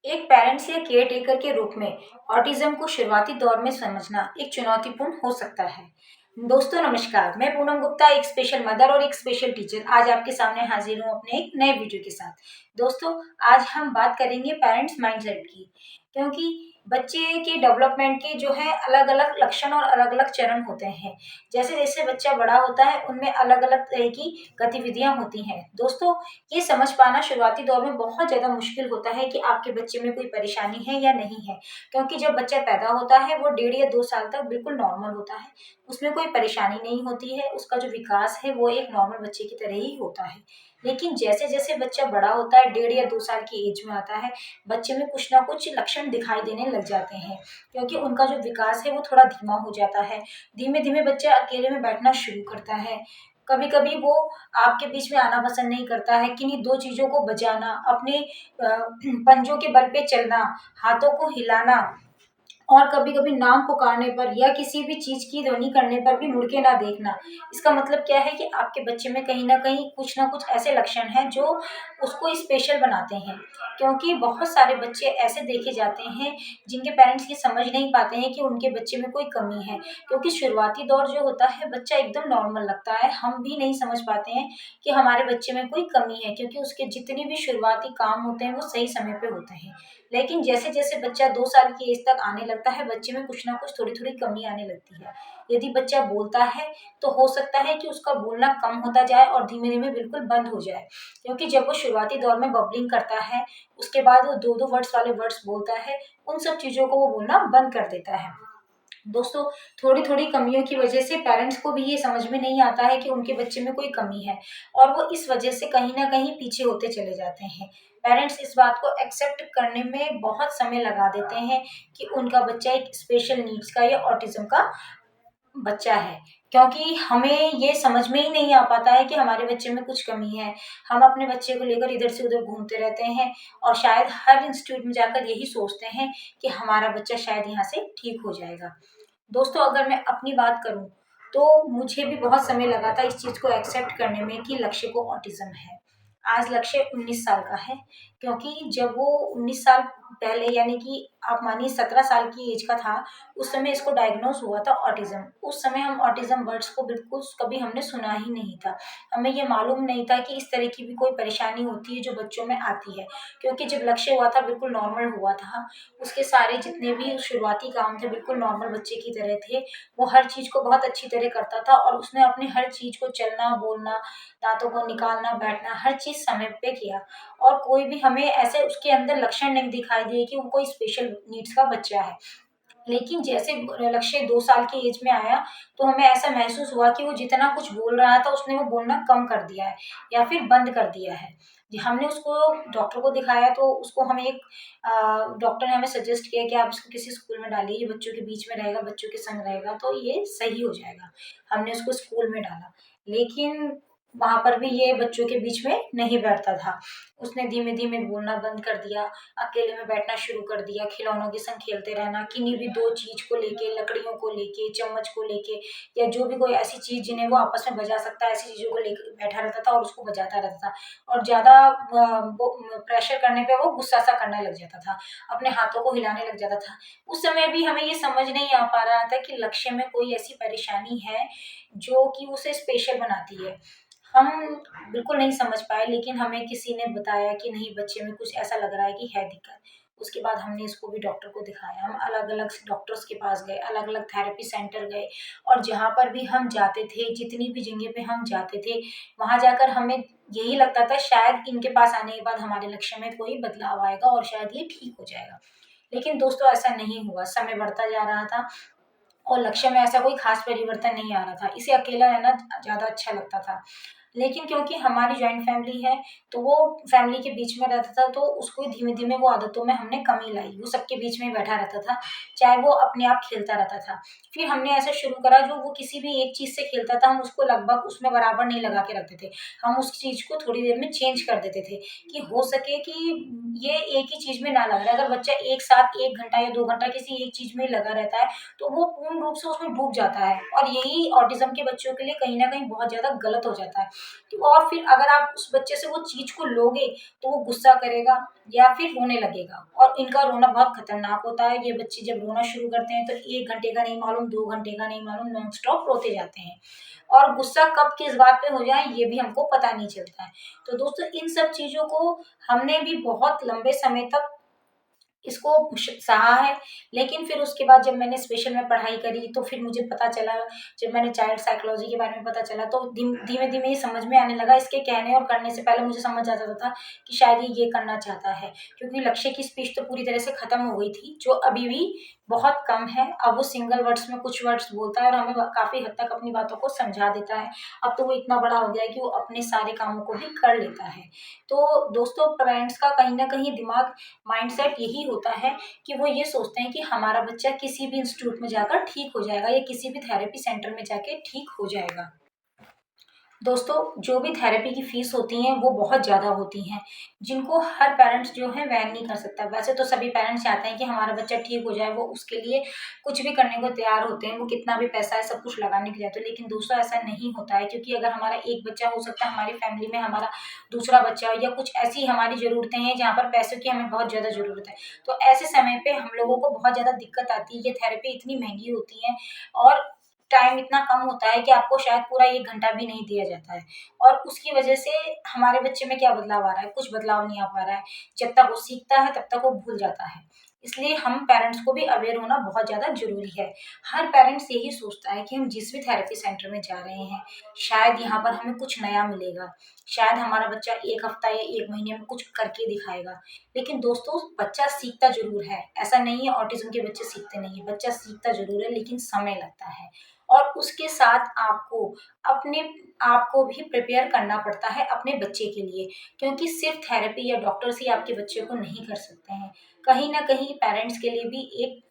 एक पेरेंट्स या care taker के रूप में ऑटिज्म को शुरुआती दौर में समझना एक चुनौतीपूर्ण हो सकता है। दोस्तों नमस्कार, मैं पूनम गुप्ता, एक स्पेशल मदर और एक स्पेशल टीचर आज आपके सामने हाजिर हूँ अपने एक नए वीडियो के साथ। दोस्तों, आज हम बात करेंगे पेरेंट्स माइंडसेट की, क्योंकि बच्चे के डेवलपमेंट के जो है अलग अलग लक्षण और अलग अलग चरण होते हैं। जैसे जैसे बच्चा बड़ा होता है उनमें अलग अलग तरह की गतिविधियां होती हैं। दोस्तों, ये समझ पाना शुरुआती दौर में बहुत ज़्यादा मुश्किल होता है कि आपके बच्चे में कोई परेशानी है या नहीं है, क्योंकि जब बच्चा पैदा होता है वो 1.5 या 2 साल तक बिल्कुल नॉर्मल होता है, उसमें कोई परेशानी नहीं होती है, उसका जो विकास है वो एक नॉर्मल बच्चे की तरह ही होता है। लेकिन जैसे जैसे बच्चा बड़ा होता है, 1.5 या 2 साल की एज में आता है, बच्चे में कुछ ना कुछ लक्षण दिखाई देने लग जाते हैं, क्योंकि उनका जो विकास है वो थोड़ा धीमा हो जाता है। धीमे धीमे बच्चा अकेले में बैठना शुरू करता है। कभी कभी वो आपके बीच में आना पसंद नहीं करता है। किन्हीं दो चीज़ों को बजाना, अपने पंजों के बल पे चलना, हाथों को हिलाना और कभी-कभी नाम पुकारने पर या किसी भी चीज़ की ध्वनि करने पर भी मुड़ के ना देखना। इसका मतलब क्या है कि आपके बच्चे में कहीं न कहीं कुछ न कुछ ऐसे लक्षण हैं जो उसको स्पेशल बनाते हैं। क्योंकि बहुत सारे बच्चे ऐसे देखे जाते हैं जिनके पेरेंट्स ये समझ नहीं पाते हैं कि उनके बच्चे में कोई कमी है। क्योंकि शुरुआती दौर जो होता है बच्चा एकदम नॉर्मल लगता है। हम भी नहीं समझ पाते हैं कि हमारे बच्चे में कोई कमी है, क्योंकि उसके जितने भी शुरुआती काम होते हैं वो सही समय पे होते हैं। लेकिन जैसे-जैसे बच्चा 2 साल की एज तक आने लगता है, बच्चे में कुछ ना कुछ थोड़ी-थोड़ी कमी आने लगती है। यदि बच्चा बोलता है, तो हो सकता है कि उसका बोलना कम होता जाए और धीमे-धीमे बिल्कुल बंद हो जाए। क्योंकि जब वो शुरुआती दौर में बब्लिंग करता है, उसके बाद वो 2-2 वर्ड्स वाले वर्ड्स बोलता है, उन सब चीज़ों को वो बोलना बंद कर देता है। दोस्तों, थोड़ी-थोड़ी कमियों की वजह से पेरेंट्स को भी ये समझ में नहीं आता है कि उनके बच्चे में कोई कमी है, और वो इस वजह से कहीं न कहीं पीछे होते चले जाते हैं। पेरेंट्स इस बात को एक्सेप्ट करने में बहुत समय लगा देते हैं कि उनका बच्चा एक स्पेशल नीड्स का या ऑटिज़्म का बच्चा है, क्योंकि हमें ये समझ में ही नहीं आ पाता है कि हमारे बच्चे में कुछ कमी है। हम अपने बच्चे को लेकर इधर से उधर घूमते रहते हैं और शायद हर इंस्टीट्यूट में जाकर यही सोचते हैं कि हमारा बच्चा शायद यहाँ से ठीक हो जाएगा। दोस्तों, अगर मैं अपनी बात करूँ, तो मुझे भी बहुत समय लगा था इस चीज़ को एक्सेप्ट करने में कि लक्ष्य को ऑटिज़्म है। आज लक्ष्य 19 साल का है, क्योंकि जब वो 19 साल पहले, यानी कि आप मानिए 17 साल की एज का था, उस समय इसको डायग्नोज़ हुआ था ऑटिज़्म। उस समय हम ऑटिज़्म वर्ड्स को बिल्कुल कभी हमने सुना ही नहीं था। हमें ये मालूम नहीं था कि इस तरह की भी कोई परेशानी होती है जो बच्चों में आती है। क्योंकि जब लक्ष्य हुआ था बिल्कुल नॉर्मल हुआ था, उसके सारे जितने भी शुरुआती काम थे बिल्कुल नॉर्मल बच्चे की तरह थे। वो हर चीज़ को बहुत अच्छी तरह करता था और उसने अपनी हर चीज़ को चलना, बोलना, दाँतों को निकालना, बैठना, हर चीज़ समय पे किया, और कोई भी हमें ऐसे उसके अंदर लक्षण नहीं दिखाई दिए कि वो कोई स्पेशल नीड्स का बच्चा है। लेकिन जैसे लक्ष्य 2 साल की एज में आया, तो हमें ऐसा महसूस हुआ कि वो जितना कुछ बोल रहा था, उसने वो बोलना कम कर दिया है या फिर बंद कर दिया है। जी, हमने उसको डॉक्टर को दिखाया, तो उसको हमें एक डॉक्टर ने हमें सजेस्ट किया कि आप इसको किसी स्कूल में डालिए, ये बच्चों के बीच में रहेगा, बच्चों के संग रहेगा, तो ये सही हो जाएगा। हमने उसको स्कूल में डाला, लेकिन वहाँ पर भी ये बच्चों के बीच में नहीं बैठता था। उसने धीमे-धीमे बोलना बंद कर दिया, अकेले में बैठना शुरू कर दिया, खिलौनों के संग खेलते रहना, किन्हीं भी 2 चीज़ को लेके, लकड़ियों को लेके, चम्मच को लेके, या जो भी कोई ऐसी चीज़ जिन्हें वो आपस में बजा सकता है, ऐसी चीज़ों को लेके बैठा रहता था और उसको बजाता रहता था। और ज़्यादा वो प्रेशर करने पे वो गुस्सा-सा करने लग जाता था, अपने हाथों को हिलाने लग जाता था। उस समय भी हमें ये समझ नहीं आ पा रहा था कि लक्ष्य में कोई ऐसी परेशानी है, जो कि उसे स्पेशल बनाती है। हम बिल्कुल नहीं समझ पाए, लेकिन हमें किसी ने बताया कि नहीं, बच्चे में कुछ ऐसा लग रहा है कि है दिक्कत। उसके बाद हमने इसको भी डॉक्टर को दिखाया, हम अलग-अलग डॉक्टर्स के पास गए, अलग-अलग थेरेपी सेंटर गए, और जहाँ पर भी हम जाते थे, जितनी भी जगह पे हम जाते थे, वहाँ जाकर हमें यही लगता था शायद इनके पास आने के बाद हमारे लक्ष्य में कोई बदलाव आएगा और शायद ये ठीक हो जाएगा। लेकिन दोस्तों, ऐसा नहीं हुआ, समय बढ़ता जा रहा था और लक्ष्य में ऐसा कोई ख़ास परिवर्तन नहीं आ रहा था। इसे अकेला रहना ज़्यादा अच्छा लगता था। लेकिन क्योंकि हमारी जॉइंट फैमिली है, तो वो फैमिली के बीच में रहता था, तो उसको धीमे-धीमे वो आदतों में हमने कमी लाई। वो सबके बीच में ही बैठा रहता था, चाहे वो अपने आप खेलता रहता था। फिर हमने ऐसा शुरू करा, जो वो किसी भी एक चीज़ से खेलता था, हम उसको लगभग उसमें बराबर नहीं लगा के रखते थे। हम उस चीज़ को थोड़ी देर में चेंज कर देते थे, कि हो सके कि ये एक ही चीज़ में ना लग रहा है। अगर बच्चा एक साथ 1 घंटा या 2 घंटा किसी एक चीज़ में लगा रहता है, तो वो पूर्ण रूप से उसमें डूब जाता है, और यही ऑटिज़्म के बच्चों के लिए कहीं न कहीं बहुत ज़्यादा गलत हो जाता है। और फिर अगर आप उस बच्चे से वो चीज़ को लोगे तो वो गुस्सा करेगा या फिर रोने लगेगा, और इनका रोना बहुत खतरनाक होता है। ये बच्चे जब रोना शुरू करते हैं तो 1 घंटे का नहीं मालूम, 2 घंटे का नहीं मालूम, नॉन स्टॉप रोते जाते हैं, और गुस्सा कब किस बात पे हो जाए ये भी हमको पता नहीं चलता है। तो दोस्तों, इन सब चीज़ों को हमने भी बहुत लंबे समय तक इसको सहा है, लेकिन फिर उसके बाद जब मैंने स्पेशल में पढ़ाई करी तो फिर मुझे पता चला, जब मैंने चाइल्ड साइकोलॉजी के बारे में पता चला तो धीमे धीमे ये समझ में आने लगा। इसके कहने और करने से पहले मुझे समझ आता था कि शायद ये करना चाहता है, क्योंकि लक्ष्य की स्पीच तो पूरी तरह से खत्म हो गई थी, जो अभी भी बहुत कम है। अब वो सिंगल वर्ड्स में कुछ वर्ड्स बोलता है और हमें काफ़ी हद तक अपनी बातों को समझा देता है। अब तो वो इतना बड़ा हो गया है कि वो अपने सारे कामों को भी कर लेता है। तो दोस्तों, पेरेंट्स का कहीं न कहीं दिमाग, माइंडसेट यही होता है कि वो ये सोचते हैं कि हमारा बच्चा किसी भी इंस्टीट्यूट में जाकर ठीक हो जाएगा या किसी भी थेरेपी सेंटर में जाके ठीक हो जाएगा। दोस्तों, जो भी थेरेपी की फ़ीस होती हैं वो बहुत ज़्यादा होती हैं, जिनको हर पेरेंट्स जो है वहन नहीं कर सकता। वैसे तो सभी पेरेंट्स चाहते हैं कि हमारा बच्चा ठीक हो जाए, वो उसके लिए कुछ भी करने को तैयार होते हैं, वो कितना भी पैसा है सब कुछ लगाने के लिए आते हैं। लेकिन दोस्तों, ऐसा नहीं होता है, क्योंकि अगर हमारा एक बच्चा, हो सकता है हमारी फैमिली में हमारा दूसरा बच्चा हो, या कुछ ऐसी हमारी ज़रूरतें हैं जहाँ पर पैसों की हमें बहुत ज़्यादा ज़रूरत है। तो ऐसे समय पे हम लोगों को बहुत ज़्यादा दिक्कत आती है। ये थेरेपी इतनी महँगी होती है और टाइम इतना कम होता है कि आपको शायद पूरा 1 घंटा भी नहीं दिया जाता है, और उसकी वजह से हमारे बच्चे में क्या बदलाव आ रहा है? कुछ बदलाव नहीं आ पा रहा है। जब तक वो सीखता है तब तक वो भूल जाता है। इसलिए हम पेरेंट्स को भी अवेयर होना बहुत ज़्यादा ज़रूरी है। हर पेरेंट्स यही सोचता है कि हम जिस भी थेरेपी सेंटर में जा रहे हैं, शायद यहाँ पर हमें कुछ नया मिलेगा। शायद हमारा बच्चा 1 हफ्ता या 1 महीने में कुछ करके दिखाएगा। लेकिन दोस्तों, बच्चा सीखता ज़रूर है। ऐसा नहीं है ऑटिज़्म के बच्चे सीखते नहीं हैं। बच्चा सीखता ज़रूर है, लेकिन समय लगता है। और उसके साथ आपको अपने आप को भी प्रिपेयर करना पड़ता है अपने बच्चे के लिए, क्योंकि सिर्फ थेरेपी या डॉक्टर्स ही आपके बच्चे को नहीं कर सकते हैं। कहीं न कहीं पेरेंट्स के लिए भी एक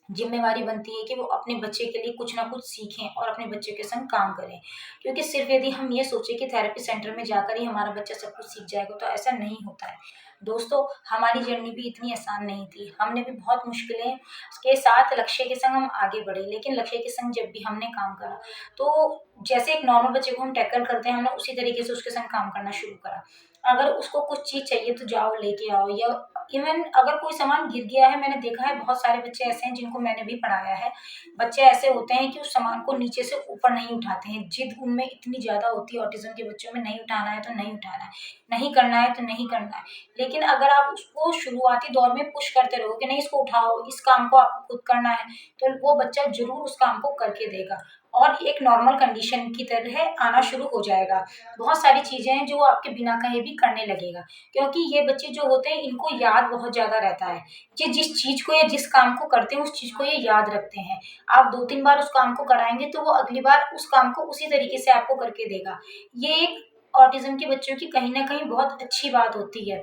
ज़िम्मेवारी बनती है कि वो अपने बच्चे के लिए कुछ ना कुछ सीखें और अपने बच्चे के संग काम करें। क्योंकि सिर्फ़ यदि हम ये सोचें कि थेरेपी सेंटर में जाकर ही हमारा बच्चा सब कुछ सीख जाएगा, तो ऐसा नहीं होता है। दोस्तों, हमारी जर्नी भी इतनी आसान नहीं थी। हमने भी बहुत मुश्किलें के साथ लक्ष्य के संग हम आगे बढ़े, लेकिन लक्ष्य के संग जब भी हमने काम करा, तो जैसे एक नॉर्मल बच्चे को हम टैकल करते हैं, हमने उसी तरीके से उसके संग काम करना शुरू करा। अगर उसको कुछ चीज़ चाहिए तो जाओ लेके आओ, या इवन अगर कोई सामान गिर गया है, मैंने देखा है बहुत सारे बच्चे ऐसे हैं जिनको मैंने भी पढ़ाया है। बच्चे ऐसे होते हैं कि उस सामान को नीचे से ऊपर नहीं उठाते हैं। जिद उनमें इतनी ज़्यादा होती है ऑटिज़्म के बच्चों में, नहीं उठाना है तो नहीं उठाना है, नहीं करना है तो नहीं करना है। लेकिन अगर आप उसको शुरुआती दौर में पुश करते रहो कि नहीं इसको उठाओ, इस काम को आपको खुद करना है, तो वो बच्चा ज़रूर उस काम को करके देगा और एक नॉर्मल कंडीशन की तरह आना शुरू हो जाएगा। बहुत सारी चीज़ें हैं जो वो आपके बिना कहे भी करने लगेगा, क्योंकि ये बच्चे जो होते हैं इनको याद बहुत ज़्यादा रहता है। ये जिस चीज़ को या जिस काम को करते हैं उस चीज़ को ये याद रखते हैं। आप 2-3 बार उस काम को कराएँगे तो वो अगली बार उस काम को उसी तरीके से आपको करके देगा। ये एक ऑटिज़्म के बच्चों की कहीं न कहीं बहुत अच्छी बात होती है।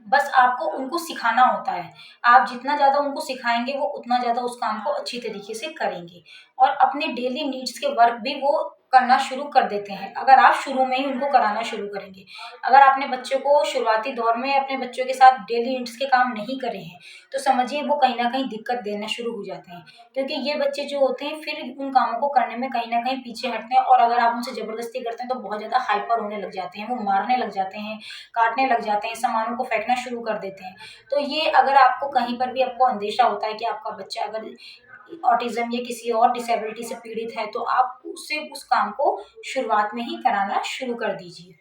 बस आपको उनको सिखाना होता है। आप जितना ज़्यादा उनको सिखाएँगे वो उतना ज़्यादा उस काम को अच्छी तरीके से करेंगे, और अपने डेली नीड्स के वर्क भी वो करना शुरू कर देते हैं, अगर आप शुरू में ही उनको कराना शुरू करेंगे। अगर आपने बच्चे को शुरुआती दौर में अपने बच्चों के साथ डेली नीड्स के काम नहीं करे हैं, तो समझिए वो कहीं न कहीं दिक्कत देना शुरू हो जाते हैं। क्योंकि ये बच्चे जो होते हैं फिर उन कामों को करने में कहीं न कहीं पीछे हटते हैं, और अगर आप उनसे ज़बरदस्ती करते हैं तो बहुत ज़्यादा हाइपर होने लग जाते हैं, वो मारने लग जाते हैं, काटने लग जाते हैं, सामानों को फेंकना शुरू कर देते हैं। तो ये अगर आपको कहीं पर भी आपको अंदेशा होता है कि आपका बच्चा अगर ऑटिज़्म या किसी और डिसेबिलिटी से पीड़ित है, तो आप उससे उस काम को शुरुआत में ही कराना शुरू कर दीजिए।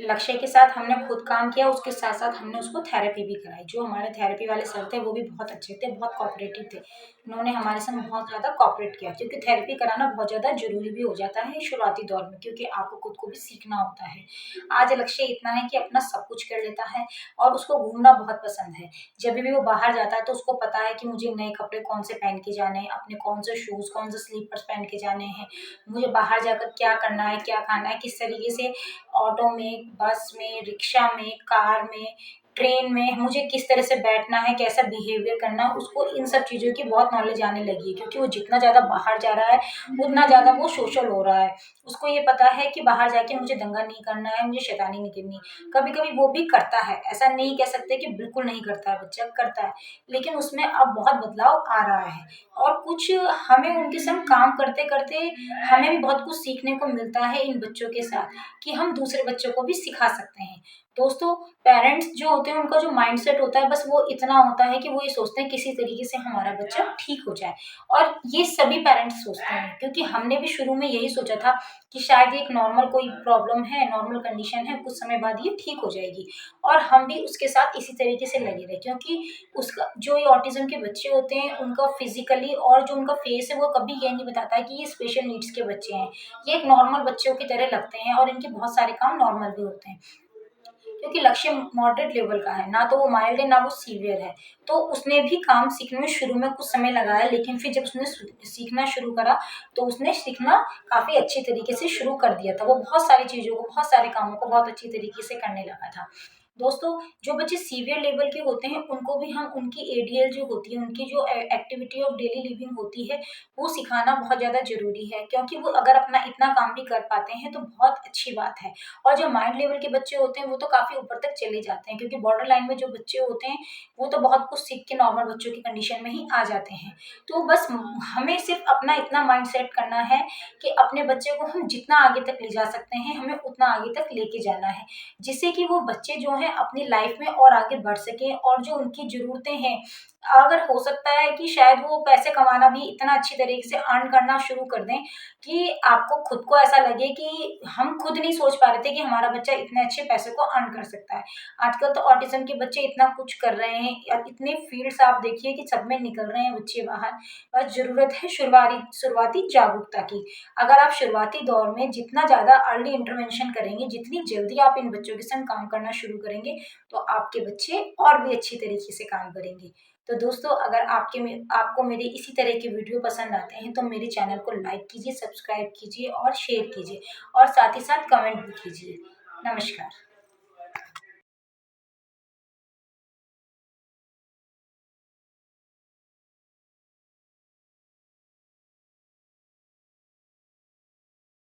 लक्ष्य के साथ हमने खुद काम किया, उसके साथ-साथ हमने उसको थेरेपी भी कराई। जो हमारे थेरेपी वाले सर थे, वो भी बहुत अच्छे थे, बहुत कोऑपरेटिव थे। उन्होंने हमारे संग बहुत ज़्यादा कोऑपरेट किया, क्योंकि थेरेपी कराना बहुत ज़्यादा ज़रूरी भी हो जाता है शुरुआती दौर में, क्योंकि आपको खुद को भी सीखना होता है। आज लक्ष्य इतना है कि अपना सब कुछ कर लेता है और उसको घूमना बहुत पसंद है। जब भी वो बाहर जाता है तो उसको पता है कि मुझे नए कपड़े कौन से पहन के जाने हैं, अपने कौन से शूज़, कौन से स्लीपर्स पहन के जाने हैं, मुझे बाहर जाकर क्या करना है, क्या खाना है, किस तरीके से ऑटो में, बस में, रिक्शा में, कार में, ट्रेन में मुझे किस तरह से बैठना है, कैसा बिहेवियर करना है, उसको इन सब चीज़ों की बहुत नॉलेज आने लगी है, क्योंकि वो जितना ज़्यादा बाहर जा रहा है, उतना ज़्यादा वो सोशल हो रहा है। उसको ये पता है कि बाहर जाके मुझे दंगा नहीं करना है, मुझे शैतानी नहीं करनी। कभी-कभी वो भी करता है, ऐसा नहीं कह सकते कि बिल्कुल नहीं करता है बच्चा, करता है। लेकिन उसमें अब बहुत बदलाव आ रहा है और कुछ हमें उनके संग काम करते-करते हमें भी बहुत कुछ सीखने को मिलता है इन बच्चों के साथ, कि हम दूसरे बच्चों को भी सिखा सकते हैं। दोस्तों, पेरेंट्स जो होते हैं उनका जो माइंडसेट होता है बस वो इतना होता है कि वो ये सोचते हैं किसी तरीके से हमारा बच्चा ठीक हो जाए, और ये सभी पेरेंट्स सोचते हैं, क्योंकि हमने भी शुरू में यही सोचा था कि शायद ये एक नॉर्मल कोई प्रॉब्लम है, नॉर्मल कंडीशन है, कुछ समय बाद ये ठीक हो जाएगी, और हम भी उसके साथ इसी तरीके से लगे रहे, क्योंकि उसका जो ये ऑटिज़्म के बच्चे होते हैं उनका फिज़िकली और जो उनका फेस है वो कभी ये नहीं बताता है कि ये स्पेशल नीड्स के बच्चे हैं। ये एक नॉर्मल बच्चों की तरह लगते हैं और इनके बहुत सारे काम नॉर्मल भी होते हैं। क्योंकि लक्ष्य मॉडरेट लेवल का है, ना तो वो माइल्ड है, ना वो सीवियर है। तो उसने भी काम सीखने में शुरू में कुछ समय लगाया, लेकिन फिर जब उसने सीखना शुरू करा, तो उसने सीखना काफ़ी अच्छी तरीके से शुरू कर दिया था। वो बहुत सारी चीज़ों को, बहुत सारे कामों को बहुत अच्छी तरीके से करने लगा था। दोस्तों, जो बच्चे सीवियर लेवल के होते हैं, उनको भी हम उनकी एडीएल जो होती है, उनकी जो एक्टिविटी ऑफ डेली लिविंग होती है, वो सिखाना बहुत ज़्यादा ज़रूरी है, क्योंकि वो अगर अपना इतना काम भी कर पाते हैं, तो बहुत अच्छी बात है। और जो माइंड लेवल के बच्चे होते हैं वो तो काफ़ी ऊपर तक चले जाते हैं, क्योंकि बॉर्डर लाइन में जो बच्चे होते हैं वो तो बहुत कुछ सीख के नॉर्मल बच्चों की कंडीशन में ही आ जाते हैं। तो बस हमें सिर्फ अपना इतना माइंड सेट करना है कि अपने बच्चे को हम जितना आगे तक ले जा सकते हैं हमें उतना आगे तक लेके जाना है, जिससे कि वो बच्चे जो हैं अपनी लाइफ में और आगे बढ़ सकें, और जो उनकी ज़रूरतें हैं, अगर हो सकता है कि शायद वो पैसे कमाना भी इतना अच्छी तरीके से अर्न करना शुरू कर दें कि आपको खुद को ऐसा लगे कि हम खुद नहीं सोच पा रहे थे कि हमारा बच्चा इतने अच्छे पैसे को अर्न कर सकता है। आजकल तो ऑटिज़्म के बच्चे इतना कुछ कर रहे हैं, इतने फ़ील्ड्स आप देखिए कि सब में निकल रहे हैं बच्चे बाहर। बस ज़रूरत है शुरुआती जागरूकता की। अगर आप शुरुआती दौर में जितना ज़्यादा अर्ली इंटरवेंशन करेंगे, जितनी जल्दी आप इन बच्चों के संग काम करना शुरू करेंगे, तो आपके बच्चे और भी अच्छी तरीके से काम करेंगे। तो दोस्तों, अगर आपको मेरे इसी तरह के वीडियो पसंद आते हैं तो मेरे चैनल को लाइक कीजिए, सब्सक्राइब कीजिए और शेयर कीजिए, और साथ ही साथ कमेंट भी कीजिए। नमस्कार।